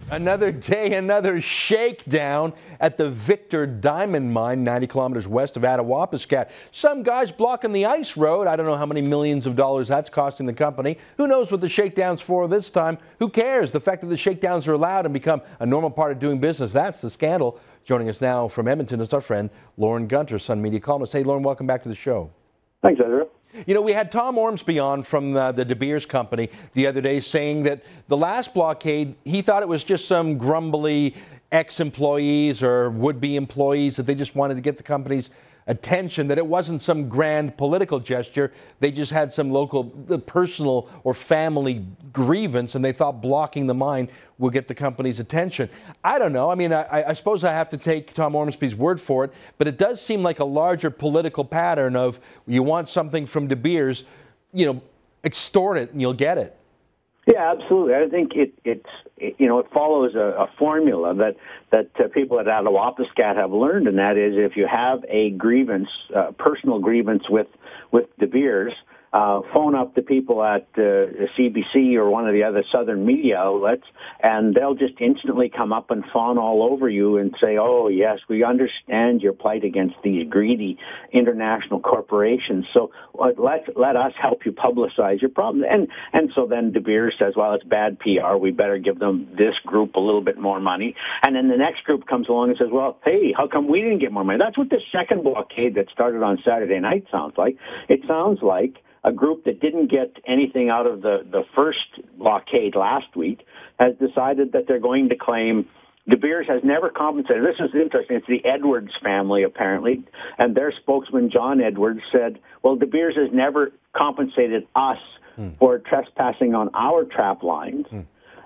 Another day, another shakedown at the Victor Diamond Mine, 90 kilometers west of Attawapiskat. Some guys blocking the ice road. I don't know how many millions of dollars that's costing the company. Who knows what the shakedown's for this time? Who cares? The fact that the shakedowns are allowed and become a normal part of doing business, that's the scandal. Joining us now from Edmonton is our friend Lauren Gunter, Sun Media columnist. Hey, Lauren, welcome back to the show. Thanks, Ezra. You know, we had Tom Ormsby on from the De Beers company the other day saying that the last blockade, he thought it was just some grumbly ex-employees or would-be employees that they just wanted to get the company's attention, that it wasn't some grand political gesture. They just had some local personal or family grievance, and they thought blocking the mine will get the company's attention. I don't know. I mean, I suppose I have to take Tom Ormsby's word for it, but it does seem like a larger political pattern of you want something from De Beers, you know, extort it and you'll get it. Yeah, absolutely. I think it follows a formula that people at Attawapiskat have learned, and that is if you have a grievance, personal grievance with De Beers, phone up the people at CBC or one of the other southern media outlets, and they'll just instantly come up and fawn all over you and say, oh, yes, we understand your plight against these greedy international corporations, so let us help you publicize your problem. And so then De Beers says, well, it's bad PR. We better give them this group a little bit more money. And then the next group comes along and says, well, hey, how come we didn't get more money? That's what the second blockade that started on Saturday night sounds like. It sounds like a group that didn't get anything out of the first blockade last week has decided that they're going to claim De Beers has never compensated. This is interesting. It's the Edwards family, apparently, and their spokesman, John Edwards, said, well, De Beers has never compensated us for trespassing on our trap lines,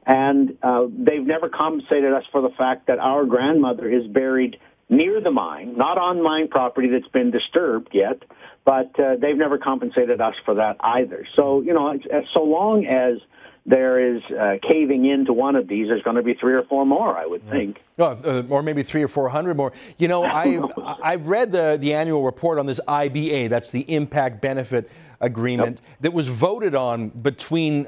and they've never compensated us for the fact that our grandmother is buried near the mine, not on mine property that's been disturbed yet, but they've never compensated us for that either. So, you know, so long as there is caving into one of these, there's going to be 3 or 4 more, I would think. Or maybe 300 or 400 more. You know, I've read the annual report on this IBA, that's the Impact Benefit Agreement, that was voted on between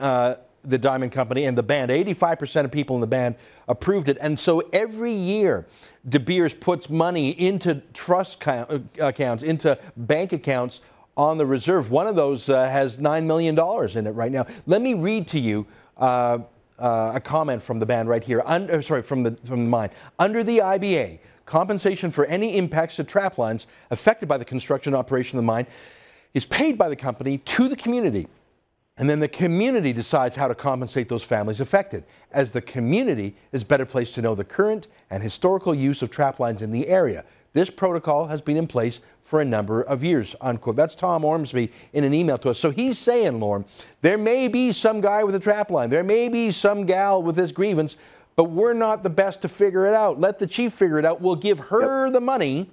the Diamond Company and the band. 85% of people in the band approved it. And so every year, De Beers puts money into trust accounts, into bank accounts on the reserve. One of those has $9 million in it right now. Let me read to you a comment from the band right here. From the mine. Under the IBA, compensation for any impacts to trap lines affected by the construction operation of the mine is paid by the company to the community. And then the community decides how to compensate those families affected, as the community is better placed to know the current and historical use of trap lines in the area. This protocol has been in place for a number of years, unquote. That's Tom Ormsby in an email to us. So he's saying, Lauren, there may be some guy with a trap line, there may be some gal with this grievance, but we're not the best to figure it out. Let the chief figure it out. We'll give her the money.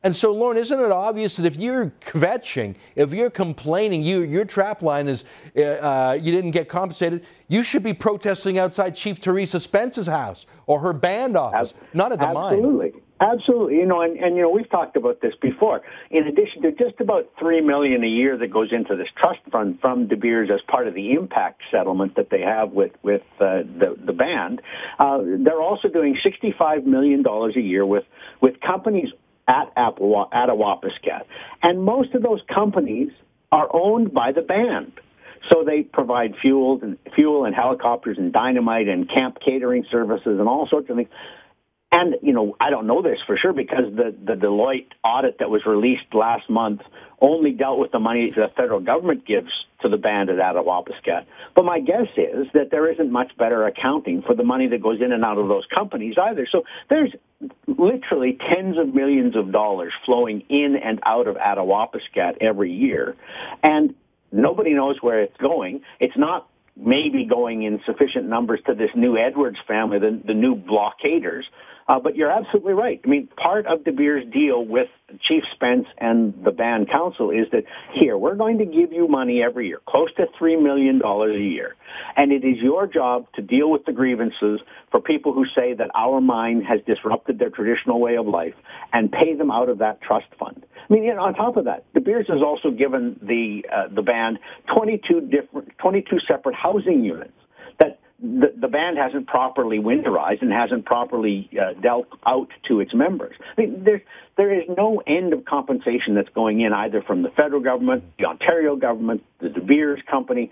And so, Lauren, isn't it obvious that if you're kvetching, if you're complaining, your trap line is you didn't get compensated, you should be protesting outside Chief Teresa Spence's house or her band office, not at the mine. Absolutely. You know, and you know, we've talked about this before. In addition to just about $3 million a year that goes into this trust fund from De Beers as part of the impact settlement that they have with the band, they're also doing $65 million a year with companies at Attawapiskat. And most of those companies are owned by the band. So they provide fuel and helicopters and dynamite and camp catering services and all sorts of things. And, you know, I don't know this for sure because the Deloitte audit that was released last month only dealt with the money the federal government gives to the band at Attawapiskat. But my guess is that there isn't much better accounting for the money that goes in and out of those companies either. So there's literally tens of millions of dollars flowing in and out of Attawapiskat every year. And nobody knows where it's going. It's not maybe going in sufficient numbers to this new Edwards family, the new blockaders. But you're absolutely right. I mean, part of De Beers' deal with Chief Spence and the band council is that, here, we're going to give you money every year, close to $3 million a year. And it is your job to deal with the grievances for people who say that our mine has disrupted their traditional way of life and pay them out of that trust fund. I mean, you know, on top of that, De Beers has also given the band 22 separate housing units that the band hasn't properly winterized and hasn't properly dealt out to its members. I mean, there is no end of compensation that's going in either from the federal government, the Ontario government, the De Beers company,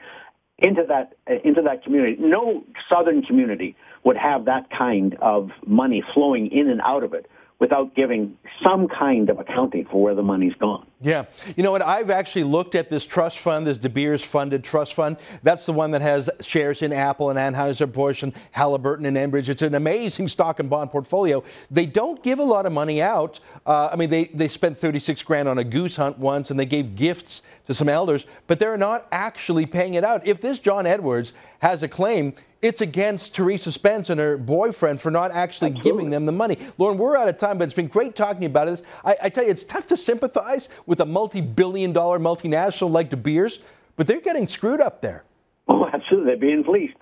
into that community. No southern community would have that kind of money flowing in and out of it without giving some kind of accounting for where the money's gone. Yeah. You know what? I've actually looked at this trust fund, this De Beers funded trust fund. That's the one that has shares in Apple and Anheuser-Busch and Halliburton and Enbridge. It's an amazing stock and bond portfolio. They don't give a lot of money out. I mean, they spent 36 grand on a goose hunt once, and they gave gifts to some elders, but they're not actually paying it out. If this John Edwards has a claim, it's against Teresa Spence and her boyfriend for not actually giving them the money. Lauren, we're out of time, but it's been great talking to you about this. I tell you, it's tough to sympathize with a multi-billion-dollar multinational like De Beers, but they're getting screwed up there. Oh, absolutely. They're being fleeced.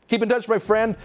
Keep in touch, my friend.